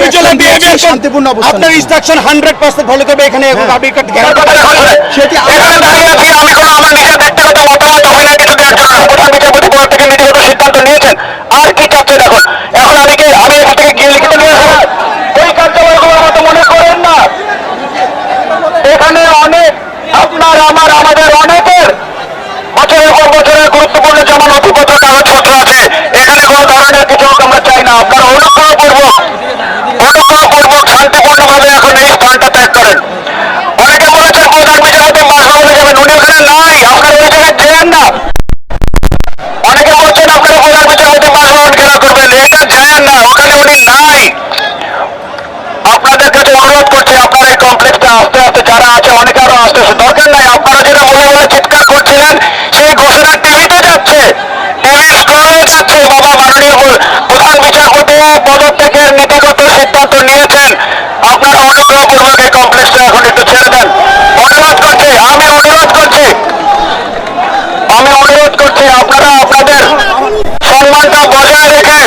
Individual behaviour শান্তিপূর্ণ অবস্থান, আপনার ইনস্ট্রাকশন 100% ফলো করবে এখানে আপনি সেটি এখানে দাঁড়িয়ে আছি। আমি কোনো আমার নিজের ব্যক্তিগত মতামত হয় না কিছু দেওয়ার জন্য প্রধান বিচারপতি পদ থেকে নীতিগত সিদ্ধান্ত নিয়েছেন। আর কি চাচ্ছেন এখন? এখন আমি এখান থেকে গিয়ে লিখিত নিয়ে আসবো ওই কার্যালয়গুলো মতো মনে করেন না। এখানে অনেক আপনার আমার আমাদের অনেকের বছরের পর বছরের গুরুত্বপূর্ণ যেমন নথিপত্র কাগজপত্র আছে, এখানে কোনো ধরনের কিছু আমরা চাই না। আপনারা অনুগ্রহপূর্বক শান্তিপূর্ণভাবে এখন এই স্থানটা ত্যাগ করেন। অনেকে বলেছেন প্রধান বিচারপতি বাসভবনে যাবেন, উনি ওখানে নাই, আপনারা ওই জায়গায় যেন না। অনেকে বলছেন আপনারা প্রধান বিচারপতি বাসভবন ঘেরাও করবেন, এটা যায় না, ওখানে উনি নাই। আপনাদের কাছে অনুরোধ করছি আপনারা এই কমপ্লেক্সটা আস্তে আস্তে যারা আছে অনেকে আরো আসতে দরকার নাই। আপনারা যেটা মনে মনে চিৎকার করছিলেন সেই ঘোষণা টিভিতে যাচ্ছে, টিভি স্ক্রলে যাচ্ছে। বাবা মাননীয় প্রধান বিচারপতি পদত্যাগের নীতিগত সিদ্ধান্ত নিয়েছেন। আপনারা অনুগ্রহপূর্বক এই কমপ্লেক্সটা এখন একটু ছেড়ে দেন। অনুরোধ করছি, আমি অনুরোধ করছি আপনারা আপনাদের সম্মানটা বজায় রেখে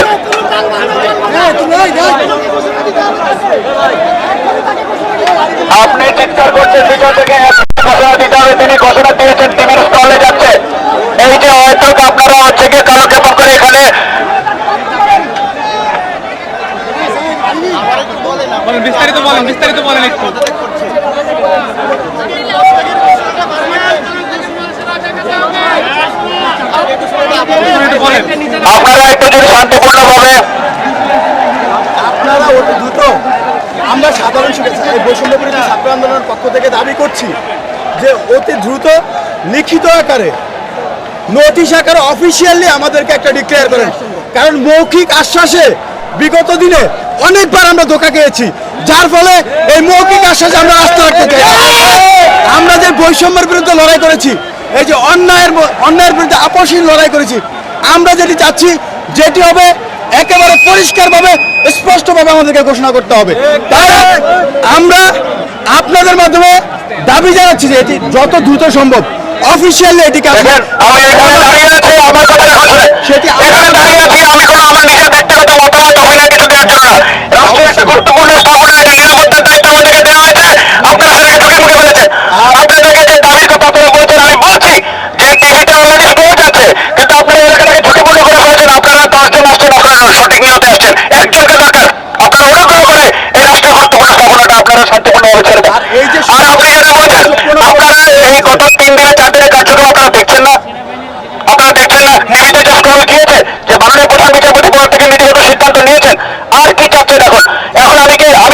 আপনি চিৎকার করছেন ভিতর থেকে ঘোষণা দিতে হবে। তিনি ঘোষণা দিয়েছেন টিভির স্টলে যাচ্ছে। এই যে হয়তো আপনারা হচ্ছে গিয়ে কালক্ষেপণ করে এখানে বিস্তারিত বলেন একটু। আপনারা একটু যদি শান্তিপূর্ণভাবে আপনারা অতি দ্রুত আমরা সাধারণ এই বৈষম্য বিরোধী ছাত্র আন্দোলনের পক্ষ থেকে দাবি করছি যে অতি দ্রুত লিখিত আকারে নোটিশ আকারে অফিসিয়ালি আমাদেরকে একটা ডিক্লেয়ার করেন। কারণ মৌখিক আশ্বাসে বিগত দিনে অনেকবার আমরা ধোঁকা খেয়েছি, যার ফলে এই মৌখিক আশ্বাসে আমরা আস্থা রাখতে চাই। আমরা যে বৈষম্যের বিরুদ্ধে লড়াই করেছি, এই যে অন্যায়ের বিরুদ্ধে আপসহীন লড়াই করেছি, আমরা যেটি চাচ্ছি যেটি হবে একেবারে পরিষ্কারভাবে স্পষ্টভাবে আমাদেরকে ঘোষণা করতে হবে। তাই আমরা আপনাদের মাধ্যমে দাবি জানাচ্ছি যে এটি যত দ্রুত সম্ভব অফিসিয়ালি এটিকে সেটি আমি কোনো আমার নিজের ব্যক্তিগত মতামত হয় না কিছু দেওয়ার জন্য রাষ্ট্রের একটা গুরুত্বপূর্ণ স্থাপনা এটা নিরাপত্তার দায়িত্ব আমাদেরকে দেওয়া হয়েছে। আপনারা সেটাকে ঢুকে মুখে ফেলেছেন। আপনাদেরকে যে দাবির কথা আপনারা বলছেন আমি বলছি যে টিভিতে অলরেডি স্পোর্ট আছে, কিন্তু আপনারা এলাকাটাকে ঝুঁকিপূর্ণ করে ফেলেছেন। আপনারা 10 জন আসছেন, আপনারা সঠিক নিয়তে আসছেন, একজনকে দরকার। আপনারা অনুগ্রহ করে এই রাষ্ট্রের গুরুত্বপূর্ণ স্থাপনাটা আপনারা শান্তিপূর্ণভাবে ছেড়ে দেন। আর আপনি যেটা বলছেন আপনারা এই গত 3 দিনে 4 দিনের কার্যক্রম আপনারা দেখছেন না, টিভিতে যে স্ক্রল গিয়েছে যে মাননীয় প্রধান বিচারপতি পদ থেকে নীতিগত সিদ্ধান্ত নিয়েছেন। আর কি চাচ্ছেন এখন? এখন আমি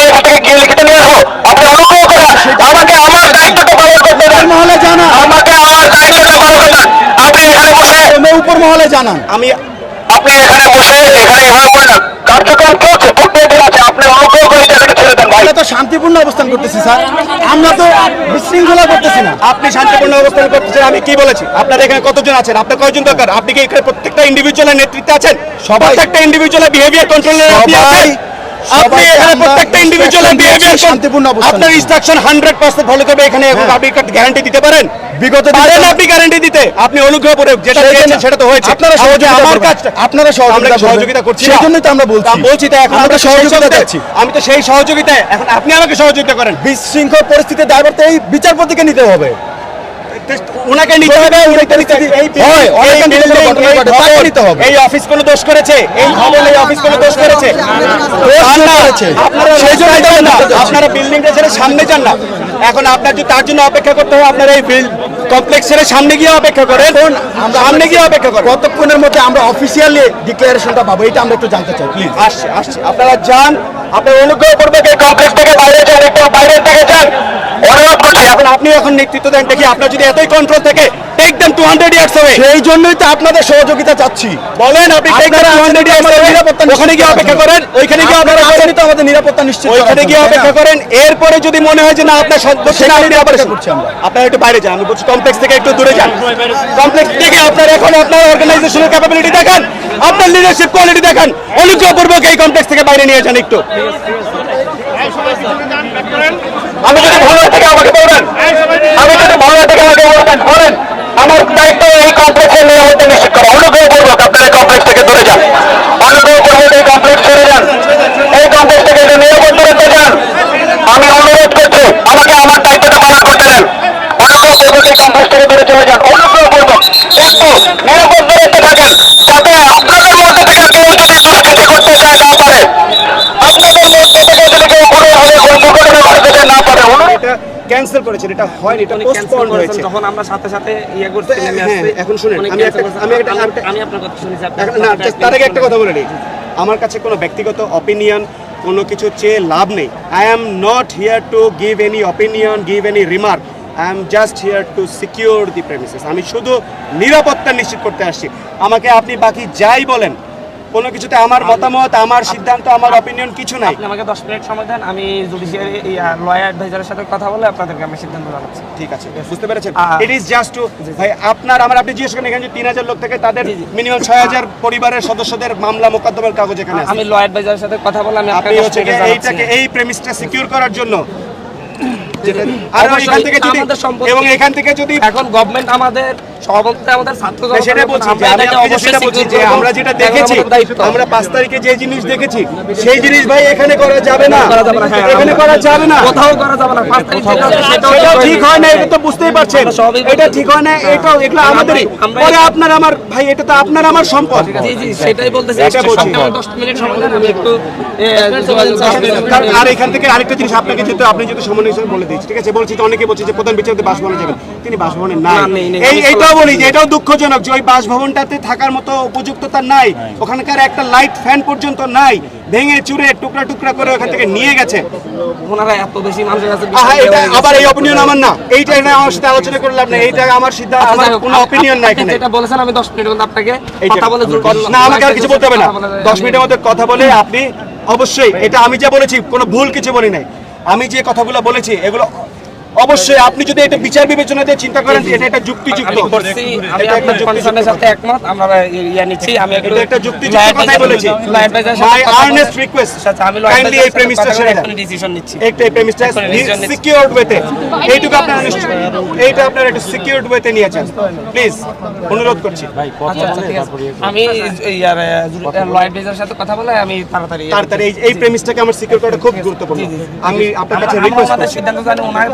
এখান থেকে গিয়ে লিখিত নিয়ে আসবো। আপনি অনুগ্রহ করে আমাকে আমার দায়িত্বটা পালন করতে দেন। মহলে জানান, আমাকে আমার দায়িত্বটা পালন করতে দেন। আপনি এখানে বসে উপর মহলে জানান, আপনি এখানে বসে এখানে এভাবে বলেন না, কার্যক্রম চলছে, প্রক্রিয়া দিন আছে, আপনি অনুগ্রহ করে এখানে ছেড়ে দেন। আমরা তো শান্তিপূর্ণ অবস্থান করতেছি স্যার, আমরা তো বিশৃঙ্খলা করতেছি না। আপনি শান্তিপূর্ণ অবস্থান করতেছেন, আমি কি বলেছি? আপনারা এখানে কতজন আছেন? আপনার কয়জন দরকার? আপনি কি এখানে প্রত্যেকটা ইন্ডিভিজুয়ালের নেতৃত্বে আছেন? প্রত্যেকটা ইন্ডিভিজুয়ালের বিহেভিয়ার কন্ট্রোলের আপনি আছেন? আপনি এখানে প্রত্যেকটা ইন্ডিভিজুয়ালের বিহেভিয়ার শান্তিপূর্ণ অবস্থান, আপনার ইনস্ট্রাকশন 100% ফলো করবে এখানে। আপনি গ্যারান্টি দিতে পারেন? বিগত পারেন আপনি গ্যারান্টি দিতে? আপনি অনুগ্রহ করে যেটা চেয়েছেন সেটা তো হয়েছে। আপনারা আমার কাজটা আপনারা সহযোগিতা করছি, সেজন্যই তো আমরা বলছি তাই এখন আমরা সহযোগিতা চাচ্ছি। আমি তো সেই সহযোগিতায়, এখন আপনি আমাকে সহযোগিতা করেন। বিশৃঙ্খল পরিস্থিতির দায়ভারটা এই বিচারপতিকে নিতে হবে, ওনাকে নিতে হবে। এই অফিস কোনো দোষ করেছে? এই ভবন এই অফিস কোনো দোষ করেছে? আপনারা বিল্ডিংটা ছেড়ে সামনে যান না। এখন আপনার যদি তার জন্য অপেক্ষা করতে হবে, আপনার এই কমপ্লেক্স ছেড়ে সামনে গিয়ে অপেক্ষা করেন। সামনে গিয়ে অপেক্ষা করেন। কতক্ষণের মধ্যে আমরা অফিসিয়ালি ডিক্লারেশনটা পাবো এটা আমরা একটু জানতে চাই প্লিজ। আসছে আপনারা যান, আপনার অনুগ্রহ করবে এই কমপ্লেক্স থেকে বাইরে যান, একটু বাইরের দিকে যান, অনুরোধ করছি। এখন আপনি এখন নেতৃত্ব দেন, দেখি আপনার যদি এতই কন্ট্রোল থেকে টেক দেম 200 ইয়ার্স হবে। সেই জন্যই তো আপনাদের সহযোগিতা চাচ্ছি। বলেন আপনি টেক দেম 200 ইয়ার্স হবে, নিরাপত্তা ওখানে গিয়ে অপেক্ষা করেন, ওইখানে গিয়ে আপনারা তো আমাদের নিরাপত্তা নিশ্চিত ওইখানে গিয়ে অপেক্ষা করেন। এরপরে যদি মনে হয় যে না আপনার আপনি অপারেশন করছি আমরা, আপনারা একটু বাইরে যান। আমি বলছি কমপ্লেক্স থেকে একটু দূরে যান। কমপ্লেক্স থেকে আপনারা এখন আপনার অর্গানাইজেশনের ক্যাপাবিলিটি দেখেন, আপনার লিডারশিপ কোয়ালিটি দেখেন। অনুগ্রহপূর্বক এই কমপ্লেক্স থেকে বাইরে নিয়ে যান একটু। আমি যদি ভালো থেকে আমাকে বলবেন, বলেন আমার দায়িত্ব এই কমপ্লেক্সের নিরাপত্তা নিশ্চিত করা। অনুগ্রহপূর্বক আপনার এই কমপ্লেক্স থেকে দূরে যান, অনুগ্রহপূর্বক এই কমপ্লেক্স ছেড়ে যান। এই কমপ্লেক্স থেকে ক্যান্সেল করেছেন, এটা হয়নি, এটা পোস্টপন্ড হয়েছে। যখন আমরা সাথে সাথে ইয়ে করতে নেমে হ্যাঁ, আসছি, এখন শুনেন, উনি আমি cancel একটা- করেছেন। আমি আপনার কথা শুনেছি। না, তার আগে একটা কথা বলে নিই, আমার কাছে কোনো ব্যক্তিগত অপিনিয়ন কোনো কিছু চেয়ে লাভ নেই। I am not here to give any opinion, give any remark, I am just here to secure the premises. আমি শুধু নিরাপত্তা নিশ্চিত করতে আসছি। আমাকে আপনি বাকি যাই বলেন, কোনো কিছুতে আমার মতামত, আমার সিদ্ধান্ত, আমার অপিনিয়ন কিছু নাই। আপনি আমাকে 10 মিনিট সময় দেন, আমি জুডিশিয়ারি লয়ার অ্যাডভাইজারের সাথে কথা বলে আপনাদেরকে আমি সিদ্ধান্ত জানাচ্ছি। ঠিক আছে, বুঝতে পেরেছেন? আ- ইট ইজ জাস্ট টু ভাই আপনার আমার, আপনি জিজ্ঞেস করেন এখানে যে 3000 লোক থাকে, তাদের জি, জি। মিনিমাম 6000 পরিবারের সদস্যদের মামলা মোকদ্দমার কাগজ এখানে আছে। আমি লয়ার অ্যাডভাইজারের সাথে কথা বলে আমি আপনি আপনাকে 10 হচ্ছে মিনিটে গিয়ে জানাচ্ছি। এইটাকে, এই প্রেমিসটা সিকিউর করার জন্য আর অবশ্যই, এখান থেকে যদি, আমাদের সম্পত্তি। এবং এখান থেকে যদি, এখন গভর্নমেন্ট আমাদের সভাপতি, আমাদের ছাত্র হ্যাঁ, সেটা বলছি যে আমি আপনাকে সেটা বলছি যে আমরা যেটা দেখেছি, আমরা 5 তারিখে যে জিনিস দেখেছি সেই জিনিস ভাই এখানে করা যাবে না, এখানে করা যাবে না, কোথাও করা যাবে না। 5 তারিখ যেটা হচ্ছে সেটাও সেটাও ঠিক হয় না, এটা তো বুঝতেই পারছেন, আমরা সবই এটা ঠিক হয় না, এটাও এগুলো আমাদেরই, আমরা- পরে আপনার আমার ভাই, এটা তো আপনার আমার সম্পদ। জি জি সেটাই বলতেছি। এটা বলছি। 10 মিনিট সময় দেন, আমি একটু যোগাযোগ কারণ আর এখান থেকে আরেকটা জিনিস আপনাকে যেহেতু আপনি যেহেতু সমন্বয় হিসেবে বলে দিচ্ছি, ঠিক আছে, বলছি তো অনেকে বলছে যে প্রধান বিচারপতি বাসভবনে যাবেন, তিনি বাসভবনে নাই। না, নেই। এইটাও বলি যে এটাও দুঃখজনক যে ওই বাসভবনটাতে থাকার মতো উপযুক্ততা নাই, ওখানকার একটা লাইট ফ্যান পর্যন্ত নাই, ভেঙে চুরে টুকরা টুকরা করে ওখান থেকে নিয়ে গেছে। ওনারা এত বেশি মানুষের কাছে আহা, এটা আবার এই অপিনিয়ন আমার না, এইটা না আমার সাথে আলোচনা করে লাভ নেই, এইটা আমার সিদ্ধান্ত, আমার কোনো অপিনিয়ন নাই এখানে। যেটা বলেছেন আমি 10 মিনিটের মধ্যে আপনাকে এইটা- কথা বলে না, আমাকে আর কিছু বলতে হবে না, 10 মিনিটের মধ্যে কথা বলে আপনি অবশ্যই, এটা আমি যা বলেছি কোনো ভুল কিছু বলি নাই, আমি যে কথাগুলো বলেছি এগুলো অবশ্যই আপনি যদি এটা বিচার বিবেচনা দিয়ে চিন্তা করেন এটা একটা যুক্তিযুক্ত, আমি করছি, আমি এটা একটা আপনার কনসার্নের সাথে একমত। আমরা ইয়া নিচ্ছি, আমি একটু এটা একটা যুক্তিযুক্ত কথাই বলেছি। মাই আর্নেস্ট রিকোয়েস্ট, আমি কাইন্ডলি এই প্রেমিসটা ছেড়ে দেন, ডিসিশন নিচ্ছি। একটা এই প্রেমিসটা সিকিউরড ওয়েতে, এইটুকু আপনারা নিশ্চয়, এইটা আপনারা একটু সিকিউরড ওয়েতে নিয়ে যান প্লিজ, অনুরোধ করছি। আচ্ছা আচ্ছা ঠিক আছে। আমি ইয়ার লয়ার অ্যাডভাইজারের সাথে কথা বলে আমি তাড়াতাড়ি তাড়াতাড়ি এই প্রেমিসটাকে আমার সিকিউর করাটা খুব গুরুত্বপূর্ণ। আমি আপনার কাছে রিকোয়েস্ট আমাদের সিদ্ধান্ত জানি ওনার